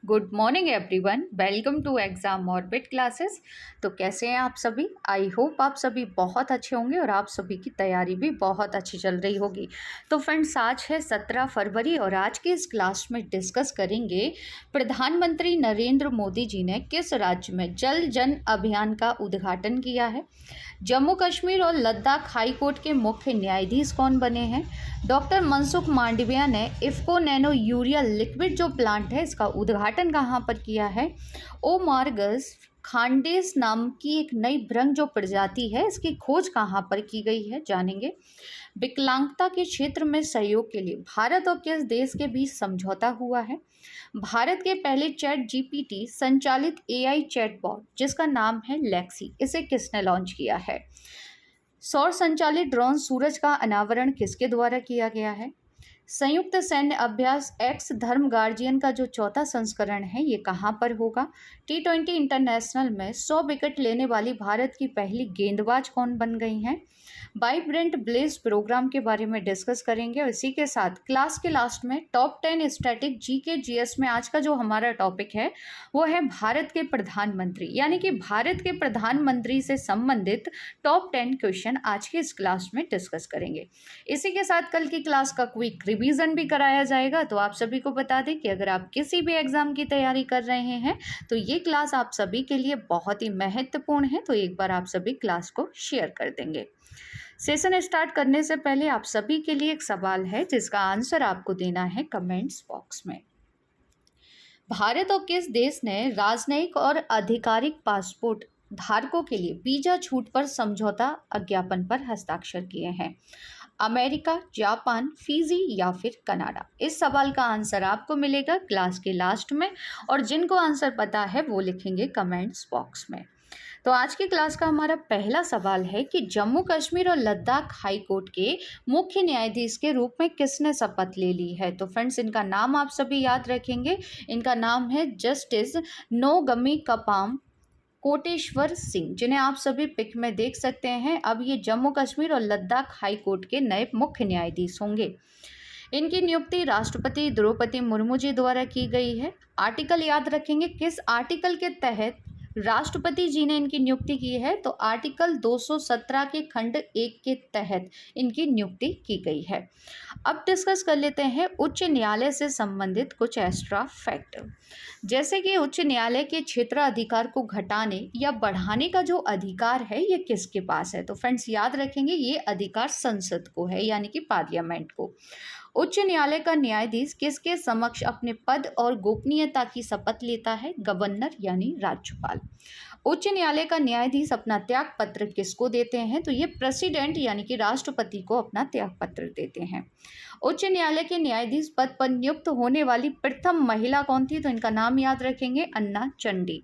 Good morning everyone, welcome to Exam Orbit classes. तो कैसे हैं आप सभी? आई होप आप सभी बहुत अच्छे होंगे और आप सभी की तैयारी भी बहुत अच्छी चल रही होगी। तो फ्रेंड्स, आज है 17 फरवरी और आज की इस क्लास में डिस्कस करेंगे प्रधानमंत्री नरेंद्र मोदी जी ने किस राज्य में जल जन अभियान का उद्घाटन किया है। जम्मू कश्मीर और लद्दाख हाई कोर्ट के मुख्य न्यायाधीश कौन बने हैं। डॉक्टर मनसुख मांडविया ने इफ्को नैनो यूरिया लिक्विड जो प्लांट है इसका उद्घाटन कहाँ पर किया है। ओमार्गस खांडेस नाम की एक नई भ्रंग जो प्रजाति है इसकी खोज कहाँ पर की गई है, जानेंगे। विकलांगता के क्षेत्र में सहयोग के लिए भारत और किस देश के बीच समझौता हुआ है। भारत के पहले चैट जीपीटी संचालित एआई चैटबॉट जिसका नाम है लेक्सी, इसे किसने लॉन्च किया है। सौर संचालित ड्रोन सूरज का अनावरण किसके द्वारा किया गया है। संयुक्त सैन्य अभ्यास एक्स धर्म गार्जियन का जो चौथा संस्करण है ये कहाँ पर होगा। T20 इंटरनेशनल में 100 विकेट लेने वाली भारत की पहली गेंदबाज कौन बन गई हैं। वाइब्रेंट ब्लेज प्रोग्राम के बारे में डिस्कस करेंगे और इसी के साथ क्लास के लास्ट में टॉप 10 स्टैटिक जीके जीएस में आज का जो हमारा टॉपिक है वो है भारत के प्रधानमंत्री, यानी कि भारत के प्रधानमंत्री से संबंधित टॉप 10 क्वेश्चन आज की इस क्लास में डिस्कस करेंगे। इसी के साथ कल की क्लास का क्विक रिवीजन भी कराया जाएगा। तो आप सभी को बता दें कि अगर आप किसी भी एग्जाम की तैयारी कर रहे हैं तो ये क्लास आप सभी के लिए बहुत ही महत्वपूर्ण है, तो एक बार आप सभी क्लास को शेयर कर देंगे। सेशन स्टार्ट करने से पहले आप सभी के लिए एक सवाल है जिसका आंसर आपको देना है कमेंट्स बॉक्स में। भारत और किस देश ने राजनयिक और आधिकारिक पासपोर्ट धारकों के लिए वीजा छूट पर समझौता ज्ञापन पर हस्ताक्षर किए हैं। अमेरिका, जापान, फिजी या फिर कनाडा। इस सवाल का आंसर आपको मिलेगा क्लास के लास्ट में और जिनको आंसर पता है वो लिखेंगे कमेंट्स बॉक्स में। तो आज की क्लास का हमारा पहला सवाल है कि जम्मू कश्मीर और लद्दाख हाई कोर्ट के मुख्य न्यायाधीश के रूप में किसने शपथ ले ली है। तो फ्रेंड्स, इनका नाम आप सभी याद रखेंगे। इनका नाम है जस्टिस नोगमी कपाम कोटेश्वर सिंह, जिन्हें आप सभी पिक में देख सकते हैं। अब ये जम्मू कश्मीर और लद्दाख हाई कोर्ट के नए मुख्य न्यायाधीश होंगे। इनकी नियुक्ति राष्ट्रपति द्रौपदी मुर्मू जी द्वारा की गई है। आर्टिकल याद रखेंगे, किस आर्टिकल के तहत राष्ट्रपति जी ने इनकी नियुक्ति की है। तो आर्टिकल 217 के खंड 1 के तहत इनकी नियुक्ति की गई है। अब डिस्कस कर लेते हैं उच्च न्यायालय से संबंधित कुछ एक्स्ट्रा फैक्ट, जैसे कि उच्च न्यायालय के क्षेत्राधिकार को घटाने या बढ़ाने का जो अधिकार है ये किसके पास है। तो फ्रेंड्स याद रखेंगे ये अधिकार संसद को है, यानी कि पार्लियामेंट को। उच्च न्यायालय का न्यायाधीश किसके समक्ष अपने पद और गोपनीयता की शपथ लेता है। गवर्नर यानी राज्यपाल। उच्च न्यायालय का न्यायाधीश अपना त्याग पत्र किसको देते हैं। तो ये प्रेसिडेंट यानी कि राष्ट्रपति को अपना त्याग पत्र देते हैं। उच्च न्यायालय के न्यायाधीश पद पर नियुक्त होने वाली प्रथम महिला कौन थी। तो इनका नाम याद रखेंगे अन्ना चंडी।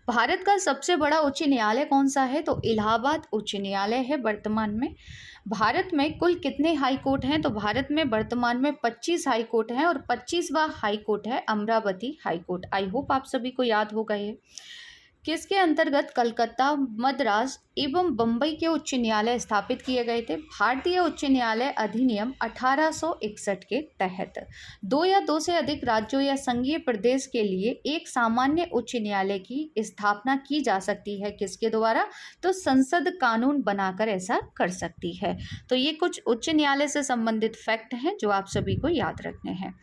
भारत का सबसे बड़ा उच्च न्यायालय कौन सा है। तो इलाहाबाद उच्च न्यायालय है वर्तमान में। भारत में कुल कितने हाई कोर्ट हैं। तो भारत में वर्तमान में 25 हाई कोर्ट हैं और 25वां हाई कोर्ट है Amravati high court. I hope आप सभी को याद होगा ये। किसके अंतर्गत कलकत्ता, मद्रास एवं बम्बई के उच्च न्यायालय स्थापित किए गए थे। भारतीय उच्च न्यायालय अधिनियम 1861 के तहत 2 या 2 से अधिक राज्यों या संघीय प्रदेश के लिए एक सामान्य उच्च न्यायालय की स्थापना की जा सकती है। किसके द्वारा। तो संसद कानून बनाकर ऐसा कर सकती है। तो ये कुछ उच्च न्यायालय से संबंधित फैक्ट हैं जो आप सभी को याद रखने हैं।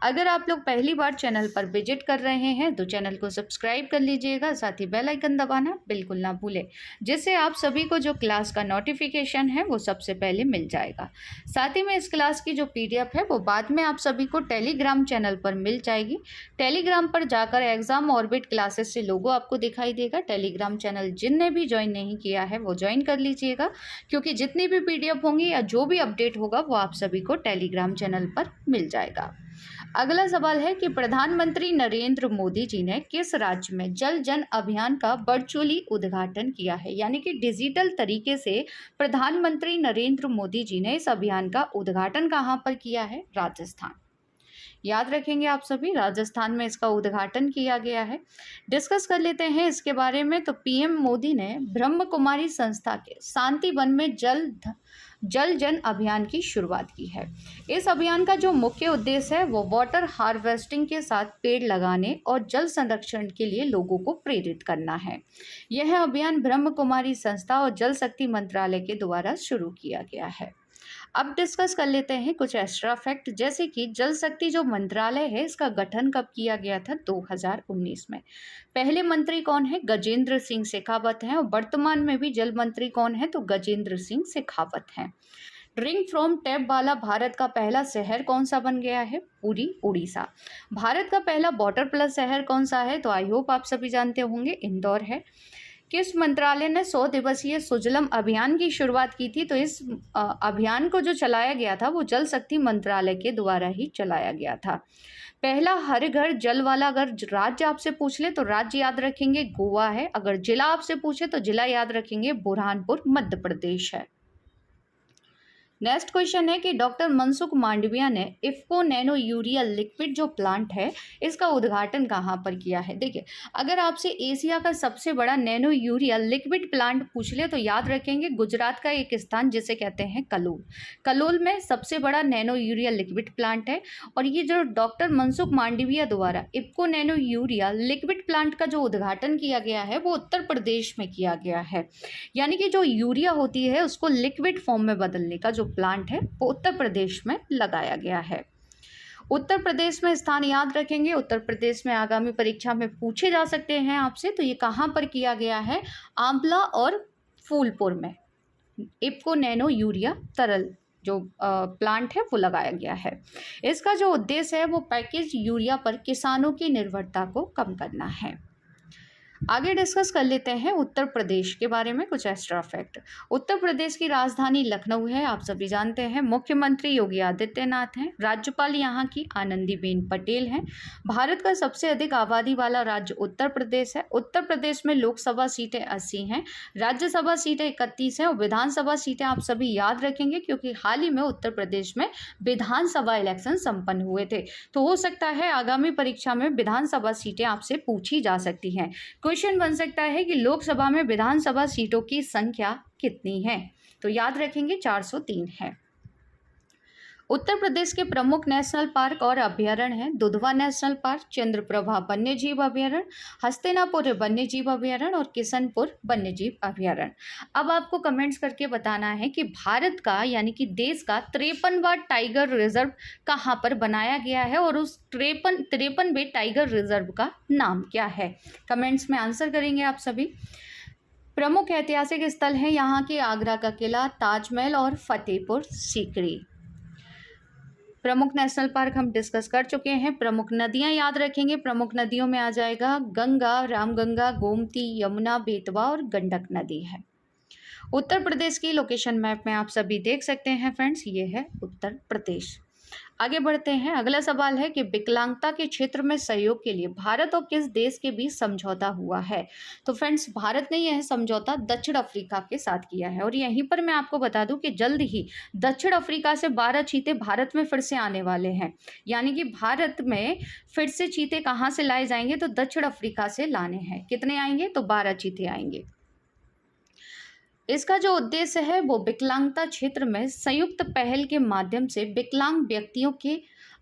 अगर आप लोग पहली बार चैनल पर विजिट कर रहे हैं तो चैनल को सब्सक्राइब कर लीजिएगा, साथ ही बेल आइकन दबाना बिल्कुल ना भूलें, जिससे आप सभी को जो क्लास का नोटिफिकेशन है वो सबसे पहले मिल जाएगा। साथ ही में इस क्लास की जो पीडीएफ है वो बाद में आप सभी को टेलीग्राम चैनल पर मिल जाएगी। टेलीग्राम पर जाकर एग्जाम ऑर्बिट क्लासेस से लोगो आपको दिखाई देगा। टेलीग्राम चैनल जिनने भी ज्वाइन नहीं किया है वो ज्वाइन कर लीजिएगा, क्योंकि जितनी भी पीडीएफ होंगी या जो भी अपडेट होगा वो आप सभी को टेलीग्राम चैनल पर मिल जाएगा। अगला सवाल है कि प्रधानमंत्री नरेंद्र मोदी जी ने किस राज्य में जल जन अभियान का वर्चुअली उद्घाटन किया है, यानी कि डिजिटल तरीके से प्रधानमंत्री नरेंद्र मोदी जी ने इस अभियान का उद्घाटन कहाँ पर किया है। राजस्थान। याद रखेंगे आप सभी, राजस्थान में इसका उद्घाटन किया गया है। डिस्कस कर लेते हैं इसके बारे में। तो पीएम मोदी ने ब्रह्म कुमारी संस्था के शांति वन में जल जन अभियान की शुरुआत की है। इस अभियान का जो मुख्य उद्देश्य है वो वाटर हार्वेस्टिंग के साथ पेड़ लगाने और जल संरक्षण के लिए लोगों को प्रेरित करना है। यह अभियान ब्रह्म कुमारी संस्था और जल शक्ति मंत्रालय के द्वारा शुरू किया गया है। अब डिस्कस कर लेते हैं कुछ एक्स्ट्रा फैक्ट, जैसे कि जल शक्ति जो मंत्रालय है इसका गठन कब किया गया था? 2019 में। पहले मंत्री कौन है? गजेंद्र सिंह शेखावत हैं। और वर्तमान में भी जल मंत्री कौन है? तो गजेंद्र सिंह शेखावत हैं। ड्रिंक फ्रॉम टैप वाला भारत का पहला शहर कौन सा बन गया है? पुरी, उड़ीसा। भारत का पहला वाटर प्लस शहर कौन सा है? तो आई होप आप सभी जानते होंगे, इंदौर है। किस मंत्रालय ने 100 दिवसीय सुजलम अभियान की शुरुआत की थी? तो इस अभियान को जो चलाया गया था वो जल शक्ति मंत्रालय के द्वारा ही चलाया गया था। पहला हर घर जल वाला अगर राज्य आपसे पूछ ले तो राज्य याद रखेंगे गोवा है। अगर जिला आपसे पूछे तो जिला याद रखेंगे बुरहानपुर, मध्य प्रदेश है। नेक्स्ट क्वेश्चन है कि डॉक्टर मनसुख मांडविया ने इफ्को नैनो यूरिया लिक्विड जो प्लांट है इसका उद्घाटन कहाँ पर किया है? देखिए, अगर आपसे एशिया का सबसे बड़ा नैनो यूरिया लिक्विड प्लांट पूछ ले तो याद रखेंगे गुजरात का एक स्थान जिसे कहते हैं कलोल। कलोल में सबसे बड़ा नैनो यूरिया लिक्विड प्लांट है। और ये जो डॉक्टर मनसुख मांडविया द्वारा IFFCO nano urea liquid plant का जो उद्घाटन किया गया है वो उत्तर प्रदेश में किया गया है। यानी कि जो यूरिया होती है उसको लिक्विड फॉर्म में बदलने का जो प्लांट है वो उत्तर प्रदेश में लगाया गया है। उत्तर प्रदेश में स्थान याद रखेंगे, उत्तर प्रदेश में आगामी परीक्षा में पूछे जा सकते हैं आपसे। तो ये कहाँ पर किया गया है? आंवला और फूलपुर में इफ्को नैनो यूरिया तरल जो प्लांट है वो लगाया गया है। इसका जो उद्देश्य है वो पैकेज यूरिया पर किसानों की निर्भरता को कम करना है। आगे डिस्कस कर लेते हैं उत्तर प्रदेश के बारे में कुछ एक्स्ट्रा फैक्ट। उत्तर प्रदेश की राजधानी लखनऊ है, आप सभी जानते हैं। मुख्यमंत्री योगी आदित्यनाथ हैं। राज्यपाल यहाँ की आनंदीबेन पटेल हैं। भारत का सबसे अधिक आबादी वाला राज्य उत्तर प्रदेश है। उत्तर प्रदेश में लोकसभा सीटें 80 हैं, राज्यसभा सीटें 31 हैं और विधानसभा सीटें आप सभी याद रखेंगे क्योंकि हाल ही में उत्तर प्रदेश में विधानसभा इलेक्शन संपन्न हुए थे। तो हो सकता है आगामी परीक्षा में विधानसभा सीटें आपसे पूछी जा सकती हैं। क्वेश्चन बन सकता है कि लोकसभा में विधानसभा सीटों की संख्या कितनी है? तो याद रखेंगे 403 है। उत्तर प्रदेश के प्रमुख नेशनल पार्क और अभ्यारण्य हैं दुधवा नेशनल पार्क, चंद्रप्रभा वन्यजीव अभ्यारण्य, हस्तिनापुर वन्यजीव अभ्यारण्य और किशनपुर वन्यजीव अभ्यारण्य। अब आपको कमेंट्स करके बताना है कि भारत का यानी कि देश का 53वां टाइगर रिजर्व कहाँ पर बनाया गया है और उस 53वें टाइगर रिजर्व का नाम क्या है? कमेंट्स में आंसर करेंगे आप सभी। प्रमुख ऐतिहासिक स्थल हैं यहाँ के आगरा का किला, ताजमहल और फतेहपुर सीकरी। प्रमुख नेशनल पार्क हम डिस्कस कर चुके हैं। प्रमुख नदियां याद रखेंगे, प्रमुख नदियों में आ जाएगा गंगा, रामगंगा, गोमती, यमुना, बेतवा और गंडक नदी है। उत्तर प्रदेश की लोकेशन मैप में आप सभी देख सकते हैं फ्रेंड्स, ये है उत्तर प्रदेश। आगे बढ़ते हैं। अगला सवाल है कि विकलांगता के क्षेत्र में सहयोग के लिए भारत और किस देश के बीच समझौता हुआ है? तो फ्रेंड्स, भारत ने यह समझौता दक्षिण अफ्रीका के साथ किया है। और यहीं पर मैं आपको बता दूं कि जल्द ही दक्षिण अफ्रीका से 12 चीते भारत में फिर से आने वाले हैं। यानी कि भारत में फिर से चीते कहाँ से लाए जाएंगे? तो दक्षिण अफ्रीका से लाने हैं। कितने आएंगे? तो 12 चीते आएंगे। इसका जो उद्देश्य है वो विकलांगता क्षेत्र में संयुक्त पहल के माध्यम से विकलांग व्यक्तियों के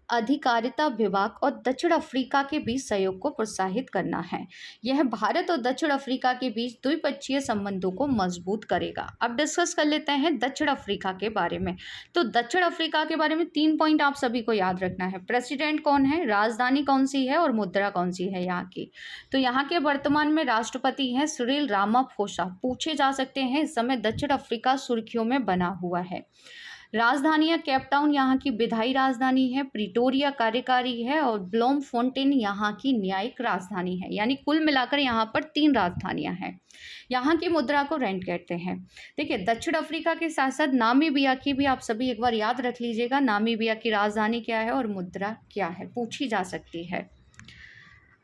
अधिकारिता विभाग और दक्षिण अफ्रीका के बीच सहयोग को प्रोत्साहित करना है। यह भारत और दक्षिण अफ्रीका के बीच द्विपक्षीय संबंधों को मजबूत करेगा। अब डिस्कस कर लेते हैं दक्षिण अफ्रीका के बारे में। तो दक्षिण अफ्रीका के बारे में 3 पॉइंट आप सभी को याद रखना है। प्रेसिडेंट कौन है, राजधानी कौन सी है और मुद्रा कौन सी है यहाँ की? तो यहाँ के वर्तमान में राष्ट्रपति हैं सिरिल रामाफोसा। पूछे जा सकते हैं, इस समय दक्षिण अफ्रीका सुर्खियों में बना हुआ है। राजधानियाँ केपटाउन यहाँ की विधायी राजधानी है, प्रिटोरिया कार्यकारी है और ब्लोमफोंटेन यहाँ की न्यायिक राजधानी है। यानी कुल मिलाकर यहाँ पर 3 राजधानियाँ हैं। यहाँ की मुद्रा को रैंड कहते हैं। देखिए, दक्षिण अफ्रीका के साथ साथ नामीबिया की भी आप सभी एक बार याद रख लीजिएगा। नामीबिया की राजधानी क्या है और मुद्रा क्या है, पूछी जा सकती है।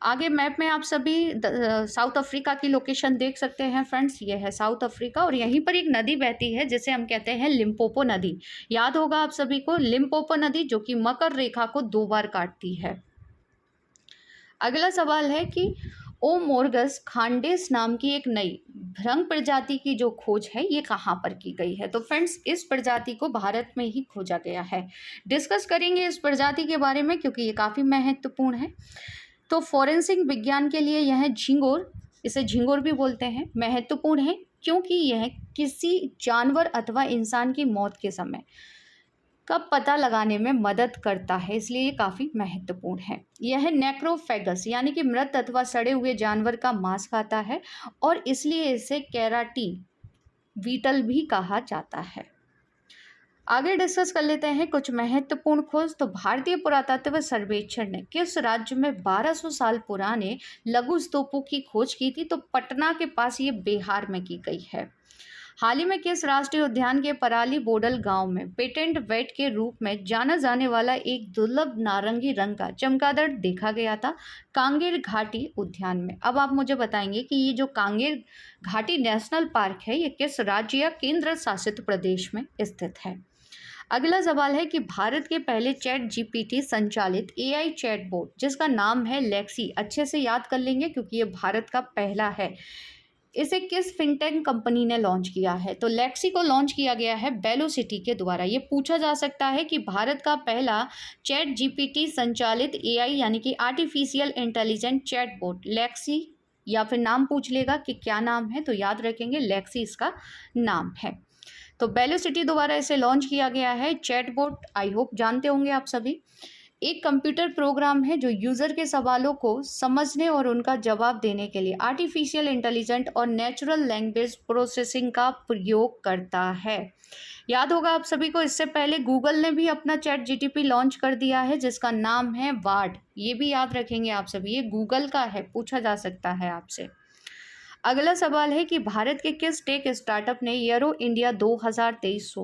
आगे मैप में आप सभी साउथ अफ्रीका की लोकेशन देख सकते हैं फ्रेंड्स। ये है साउथ अफ्रीका और यहीं पर एक नदी बहती है जिसे हम कहते हैं लिम्पोपो नदी। याद होगा आप सभी को लिम्पोपो नदी, जो कि मकर रेखा को 2 बार काटती है। अगला सवाल है कि ओमोर्गस खांडेस नाम की एक नई भ्रंग प्रजाति की जो खोज है ये कहाँ पर की गई है? तो फ्रेंड्स, इस प्रजाति को भारत में ही खोजा गया है। डिस्कस करेंगे इस प्रजाति के बारे में क्योंकि ये काफ़ी महत्वपूर्ण है। तो फॉरेंसिक विज्ञान के लिए यह झिंगोर, इसे झिंगोर भी बोलते हैं, महत्वपूर्ण है क्योंकि यह किसी जानवर अथवा इंसान की मौत के समय का पता लगाने में मदद करता है, इसलिए ये काफ़ी महत्वपूर्ण है। यह नेक्रोफेगस यानी कि मृत अथवा सड़े हुए जानवर का मांस खाता है और इसलिए इसे केराटिन वीटल भी कहा जाता है। आगे डिस्कस कर लेते हैं कुछ महत्वपूर्ण खोज। तो भारतीय पुरातत्व सर्वेक्षण ने किस राज्य में 1200 साल पुराने लघु स्तूपों की खोज की थी? तो पटना के पास ये बिहार में की गई है। हाल ही में किस राष्ट्रीय उद्यान के पराली बोडल गांव में पेटेंट वेट के रूप में जाना जाने वाला एक दुर्लभ नारंगी रंग का चमगादड़ देखा गया था? कांगेर घाटी उद्यान में। अब आप मुझे बताएंगे कि ये जो कांगेर घाटी नेशनल पार्क है ये किस राज्य या केंद्र शासित प्रदेश में स्थित है? अगला सवाल है कि भारत के पहले चैट जीपीटी संचालित एआई चैटबॉट जिसका नाम है लेक्सी, अच्छे से याद कर लेंगे क्योंकि ये भारत का पहला है, इसे किस फिनटेक कंपनी ने लॉन्च किया है? तो लेक्सी को लॉन्च किया गया है वेलोसिटी के द्वारा। ये पूछा जा सकता है कि भारत का पहला चैट जीपीटी संचालित एआई यानी कि आर्टिफिशियल इंटेलिजेंट चैटबॉट लेक्सी, या फिर नाम पूछ लेगा कि क्या नाम है, तो याद रखेंगे लेक्सी इसका नाम है। तो वेलोसिटी द्वारा इसे लॉन्च किया गया है चैटबॉट। आई होप जानते होंगे आप सभी। एक कंप्यूटर प्रोग्राम है जो यूज़र के सवालों को समझने और उनका जवाब देने के लिए आर्टिफिशियल इंटेलिजेंट और नेचुरल लैंग्वेज प्रोसेसिंग का प्रयोग करता है। याद होगा आप सभी को, इससे पहले गूगल ने भी अपना चैट जीटीपी लॉन्च कर दिया है जिसका नाम है वार्ड। ये भी याद रखेंगे आप सभी, ये गूगल का है, पूछा जा सकता है आपसे। अगला सवाल है कि भारत के किस टेक स्टार्टअप ने एरो इंडिया 2023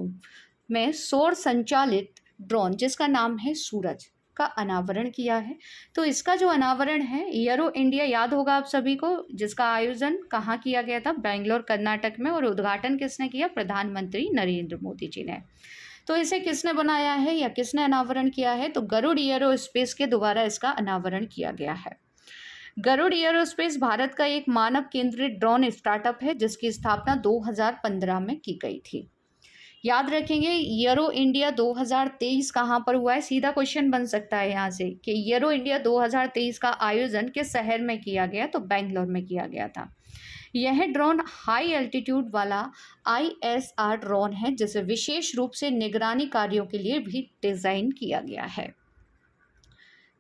में सौर संचालित ड्रोन जिसका नाम है सूरज का अनावरण किया है? तो इसका जो अनावरण है एरो इंडिया, याद होगा आप सभी को, जिसका आयोजन कहाँ किया गया था? बेंगलोर कर्नाटक में। और उद्घाटन किसने किया? प्रधानमंत्री नरेंद्र मोदी जी ने। तो इसे किसने बनाया है या किसने अनावरण किया है? तो गरुड़ एरोस्पेस के द्वारा इसका अनावरण किया गया है। गरुड़ एरोस्पेस भारत का एक मानव केंद्रित ड्रोन स्टार्टअप है जिसकी स्थापना 2015 में की गई थी। याद रखेंगे एरो इंडिया 2023 कहाँ पर हुआ है? सीधा क्वेश्चन बन सकता है यहाँ से कि एरो इंडिया 2023 का आयोजन किस शहर में किया गया? तो बेंगलोर में किया गया था। यह ड्रोन हाई एल्टीट्यूड वाला ISR ड्रोन है जिसे विशेष रूप से निगरानी कार्यों के लिए भी डिजाइन किया गया है।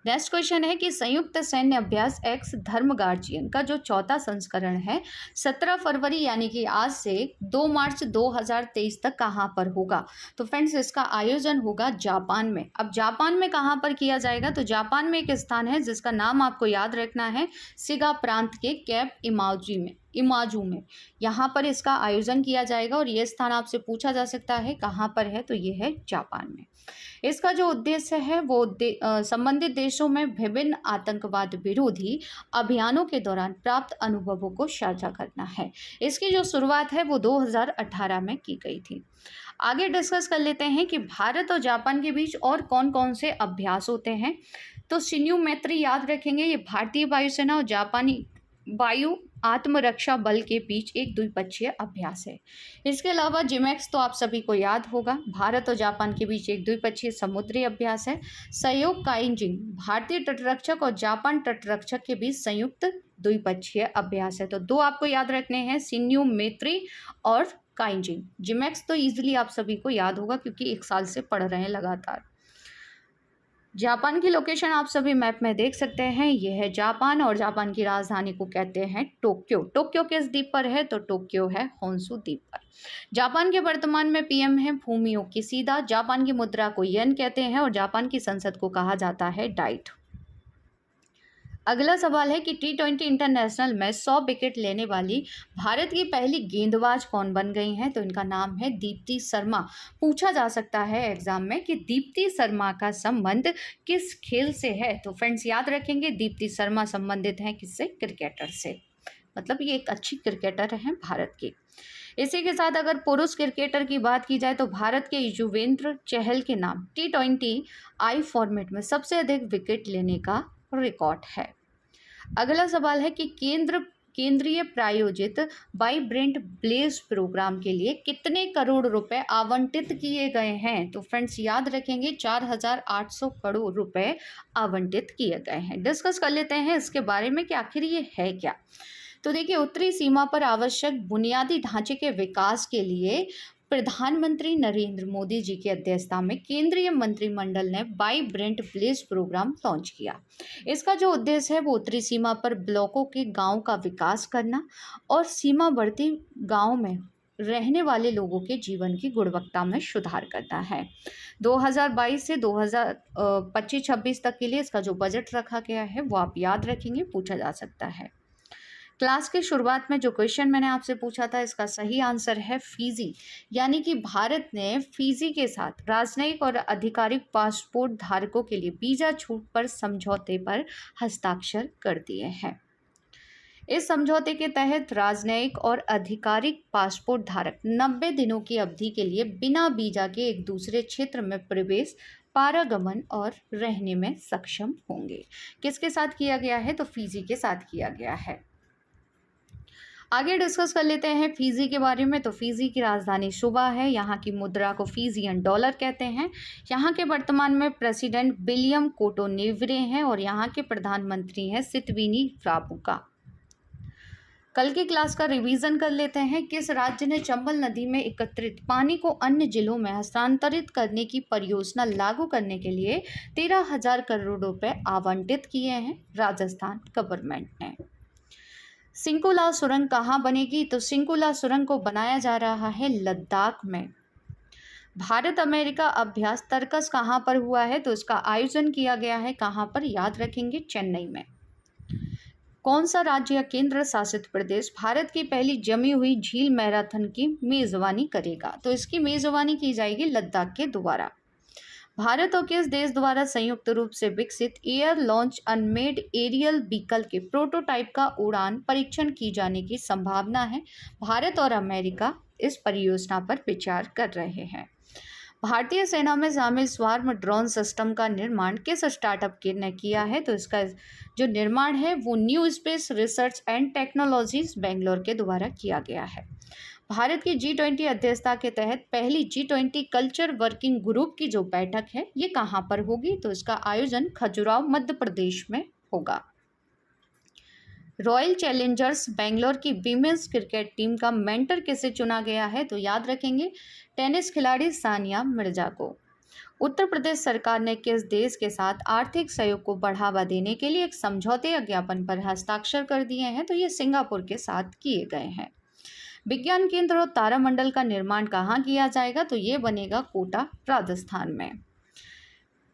नेक्स्ट क्वेश्चन है कि संयुक्त सैन्य अभ्यास एक्स धर्म गार्जियन का जो चौथा संस्करण है 17 फरवरी यानी कि आज से 2 मार्च 2023 तक कहाँ पर होगा? तो फ्रेंड्स, इसका आयोजन होगा जापान में। अब जापान में कहाँ पर किया जाएगा? तो जापान में एक स्थान है जिसका नाम आपको याद रखना है, शिगा प्रांत के कैप इमाजू में यहाँ पर इसका आयोजन किया जाएगा। और ये स्थान आपसे पूछा जा सकता है कहाँ पर है? तो ये है जापान में। इसका जो उद्देश्य है वो संबंधित देशों में विभिन्न आतंकवाद विरोधी अभियानों के दौरान प्राप्त अनुभवों को साझा करना है। इसकी जो शुरुआत है वो 2018 में की गई थी। आगे डिस्कस कर लेते हैं कि भारत और जापान के बीच और कौन कौन से अभ्यास होते हैं। तो शिन्यू मैत्री याद रखेंगे, ये भारतीय वायुसेना और जापानी वायु आत्मरक्षा बल के बीच एक द्विपक्षीय अभ्यास है। इसके अलावा जिमैक्स तो आप सभी को याद होगा, भारत और जापान के बीच एक द्विपक्षीय समुद्री अभ्यास है। सहयोग काइंजिंग भारतीय तटरक्षक और जापान तटरक्षक के बीच संयुक्त द्विपक्षीय अभ्यास है। तो 2 आपको याद रखने हैं, शिन्यू मैत्री और काइंजिंग। जिमैक्स तो ईजिली आप सभी को याद होगा क्योंकि 1 साल से पढ़ रहे हैं लगातार। जापान की लोकेशन आप सभी मैप में देख सकते हैं, यह है जापान और जापान की राजधानी को कहते हैं टोक्यो। टोक्यो किस द्वीप पर है? तो टोक्यो है होन्शु द्वीप पर। जापान के वर्तमान में पीएम है फूमियो किशिदा। जापान की मुद्रा को येन कहते हैं और जापान की संसद को कहा जाता है डाइट। अगला सवाल है कि T20 इंटरनेशनल में 100 विकेट लेने वाली भारत की पहली गेंदबाज कौन बन गई हैं? तो इनका नाम है दीप्ति शर्मा। पूछा जा सकता है एग्जाम में कि दीप्ति शर्मा का संबंध किस खेल से है? तो फ्रेंड्स याद रखेंगे, दीप्ति शर्मा संबंधित हैं किससे? क्रिकेटर से। मतलब ये एक अच्छी क्रिकेटर हैं भारत की। इसी के साथ अगर पुरुष क्रिकेटर की बात की जाए तो भारत के युजवेंद्र चहल के नाम T20 आई फॉर्मेट में सबसे अधिक विकेट लेने का रिकॉर्ड है। अगला सवाल है कि केंद्रीय प्रायोजित वाइब्रेंट ब्लेज प्रोग्राम के लिए कितने करोड़ रुपए आवंटित किए गए हैं? तो फ्रेंड्स याद रखेंगे 4,800 करोड़ रुपए आवंटित किए गए हैं। डिस्कस कर लेते हैं इसके बारे में कि आखिर ये है क्या। तो देखिए, उत्तरी सीमा पर आवश्यक बुनियादी ढांचे के विकास के लिए प्रधानमंत्री नरेंद्र मोदी जी की अध्यक्षता में केंद्रीय मंत्रिमंडल ने वाइब्रेंट विलेज प्रोग्राम लॉन्च किया। इसका जो उद्देश्य है वो उत्तरी सीमा पर ब्लॉकों के गांव का विकास करना और सीमावर्ती गांव में रहने वाले लोगों के जीवन की गुणवत्ता में सुधार करना है। 2022 से 2025-26 तक के लिए इसका जो बजट रखा गया है वो आप याद रखेंगे, पूछा जा सकता है। क्लास की शुरुआत में जो क्वेश्चन मैंने आपसे पूछा था, इसका सही आंसर है फिजी, यानी कि भारत ने फिजी के साथ राजनयिक और आधिकारिक पासपोर्ट धारकों के लिए वीजा छूट पर समझौते पर हस्ताक्षर कर दिए हैं। इस समझौते के तहत राजनयिक और आधिकारिक पासपोर्ट धारक 90 दिनों की अवधि के लिए बिना वीजा के एक दूसरे क्षेत्र में प्रवेश, पारागमन और रहने में सक्षम होंगे। किसके साथ किया गया है? तो फिजी के साथ किया गया है। आगे डिस्कस कर लेते हैं फिजी के बारे में। तो फिजी की राजधानी सुबा है। यहाँ की मुद्रा को फिजियन डॉलर कहते हैं। यहाँ के वर्तमान में प्रेसिडेंट विलियम कोटोनेव्रे हैं और यहाँ के प्रधानमंत्री हैं सितवीनी राबुका। कल की क्लास का रिवीजन कर लेते हैं। किस राज्य ने चंबल नदी में एकत्रित पानी को अन्य जिलों में हस्तांतरित करने की परियोजना लागू करने के लिए 13,000 करोड़ रुपए आवंटित किए हैं? राजस्थान गवर्नमेंट ने। सिंकुला सुरंग कहाँ बनेगी? तो सिंकुला सुरंग को बनाया जा रहा है लद्दाख में। भारत अमेरिका अभ्यास तर्कस कहाँ पर हुआ है? तो इसका आयोजन किया गया है कहाँ पर? याद रखेंगे, चेन्नई में। कौन सा राज्य या केंद्र शासित प्रदेश भारत की पहली जमी हुई झील मैराथन की मेजबानी करेगा? तो इसकी मेजबानी की जाएगी लद्दाख के द्वारा। भारत और किस देश द्वारा संयुक्त रूप से विकसित air launch unmanned aerial vehicle के प्रोटोटाइप का उड़ान परीक्षण की जाने की संभावना है? भारत और अमेरिका इस परियोजना पर विचार कर रहे हैं। भारतीय सेना में शामिल स्वार्म ड्रोन सिस्टम का निर्माण किस स्टार्टअप ने किया है? तो इसका जो निर्माण है वो new space research and technologies Bangalore के द्वारा किया गया है। भारत की G20 अध्यक्षता के तहत पहली G20 कल्चर वर्किंग ग्रुप की जो बैठक है ये कहाँ पर होगी? तो इसका आयोजन खजुराहो मध्य प्रदेश में होगा। रॉयल चैलेंजर्स बेंगलोर की वीमेंस क्रिकेट टीम का मेंटर किसे चुना गया है? तो याद रखेंगे, टेनिस खिलाड़ी सानिया मिर्जा को। उत्तर प्रदेश सरकार ने किस देश के साथ आर्थिक सहयोग को बढ़ावा देने के लिए एक समझौते या ज्ञापन पर हस्ताक्षर कर दिए हैं? तो ये सिंगापुर के साथ किए गए हैं। विज्ञान केंद्र और तारामंडल का निर्माण कहाँ किया जाएगा? तो ये बनेगा कोटा, राजस्थान में।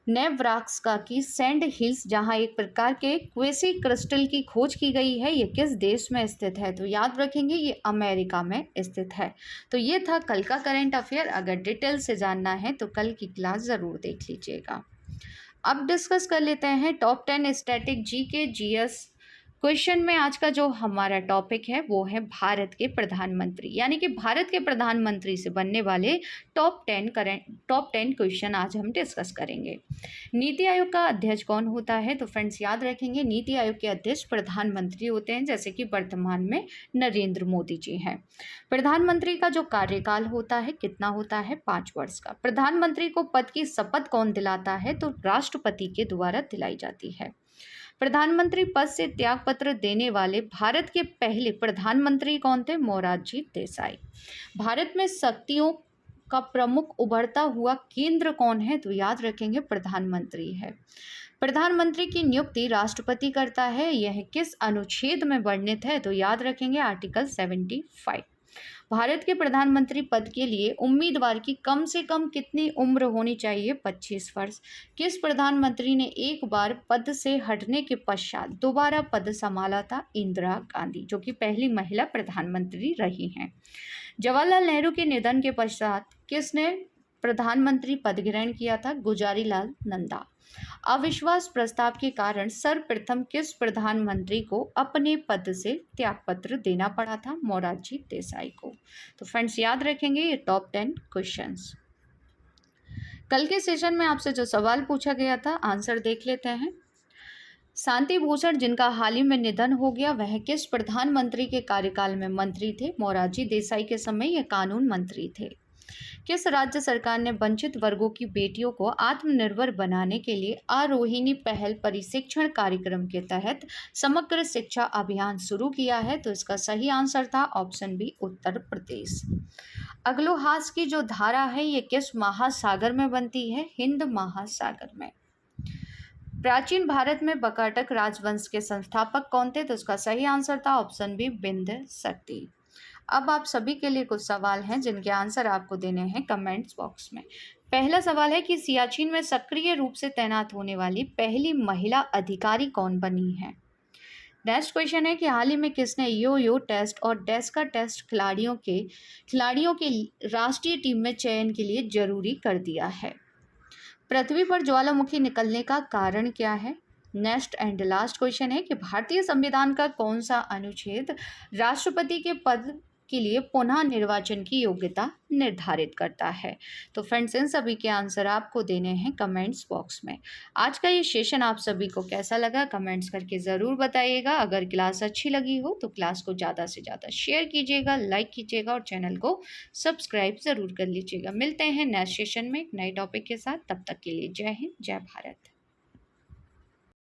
नेब्रास्का की सैंड हिल्स, जहां एक प्रकार के क्वेसी क्रिस्टल की खोज की गई है, ये किस देश में स्थित है? तो याद रखेंगे ये अमेरिका में स्थित है। तो ये था कल का करंट अफेयर। अगर डिटेल से जानना है तो कल की क्लास ज़रूर देख लीजिएगा। अब डिस्कस कर लेते हैं top 10 static GK GS question में। आज का जो हमारा टॉपिक है वो है भारत के प्रधानमंत्री, यानी कि भारत के प्रधानमंत्री से बनने वाले टॉप 10 क्वेश्चन आज हम डिस्कस करेंगे। नीति आयोग का अध्यक्ष कौन होता है? तो फ्रेंड्स याद रखेंगे, नीति आयोग के अध्यक्ष प्रधानमंत्री होते हैं, जैसे कि वर्तमान में नरेंद्र मोदी जी हैं। प्रधानमंत्री का जो कार्यकाल होता है कितना होता है? 5 वर्ष का। प्रधानमंत्री को पद की शपथ कौन दिलाता है? तो राष्ट्रपति के द्वारा दिलाई जाती है। प्रधानमंत्री पद से त्यागपत्र देने वाले भारत के पहले प्रधानमंत्री कौन थे? मोरारजी देसाई। भारत में शक्तियों का प्रमुख उभरता हुआ केंद्र कौन है? तो याद रखेंगे, प्रधानमंत्री है। प्रधानमंत्री की नियुक्ति राष्ट्रपति करता है। यह किस अनुच्छेद में वर्णित है? तो याद रखेंगे, आर्टिकल 75। भारत के प्रधानमंत्री पद के लिए उम्मीदवार की कम से कम कितनी उम्र होनी चाहिए? 25 वर्ष। किस प्रधानमंत्री ने एक बार पद से हटने के पश्चात दोबारा पद संभाला था? इंदिरा गांधी, जो कि पहली महिला प्रधानमंत्री रही हैं। जवाहरलाल नेहरू के निधन के पश्चात किसने प्रधानमंत्री पद ग्रहण किया था? गुजारीलाल नंदा। अविश्वास प्रस्ताव के कारण सर्वप्रथम किस प्रधानमंत्री को अपने पद से त्यागपत्र देना पड़ा था? मोरारजी देसाई को। तो फ्रेंड्स याद रखेंगे ये टॉप 10 क्वेश्चंस। कल के सेशन में आपसे जो सवाल पूछा गया था, आंसर देख लेते हैं। शांति भूषण, जिनका हाल ही में निधन हो गया, वह किस प्रधानमंत्री के कार्यकाल में मंत्री थे? मोरारजी देसाई के समय ये कानून मंत्री थे। किस राज्य सरकार ने वंचित वर्गों की बेटियों को आत्मनिर्भर बनाने के लिए आरोहिणी पहल प्रशिक्षण कार्यक्रम के तहत समग्र शिक्षा अभियान शुरू किया है? तो इसका सही आंसर था ऑप्शन बी, उत्तर प्रदेश। अग्लोहास की जो धारा है ये किस महासागर में बनती है? हिंद महासागर में। प्राचीन भारत में बकाटक राजवंश के संस्थापक कौन थे? तो इसका सही आंसर था ऑप्शन बी, बिंद शक्ति। अब आप सभी के लिए कुछ सवाल हैं जिनके आंसर आपको देने हैं कमेंट्स बॉक्स में। पहला सवाल है कि सियाचिन में सक्रिय रूप से तैनात होने वाली पहली महिला अधिकारी कौन बनी है? नेक्स्ट क्वेश्चन है कि हाल ही में किसने यो यो टेस्ट और डेस्का टेस्ट खिलाड़ियों के राष्ट्रीय टीम में चयन के लिए जरूरी कर दिया है? पृथ्वी पर ज्वालामुखी निकलने का कारण क्या है? नेक्स्ट एंड लास्ट क्वेश्चन है कि भारतीय संविधान का कौन सा अनुच्छेद राष्ट्रपति के पद के लिए पुनः निर्वाचन की योग्यता निर्धारित करता है? तो फ्रेंड्स इन सभी के आंसर आपको देने हैं कमेंट्स बॉक्स में। आज का ये सेशन आप सभी को कैसा लगा कमेंट्स करके ज़रूर बताइएगा। अगर क्लास अच्छी लगी हो तो क्लास को ज़्यादा से ज़्यादा शेयर कीजिएगा, लाइक कीजिएगा और चैनल को सब्सक्राइब ज़रूर कर लीजिएगा। मिलते हैं नेक्स्ट सेशन में एक नए टॉपिक के साथ। तब तक के लिए जय हिंद, जय भारत।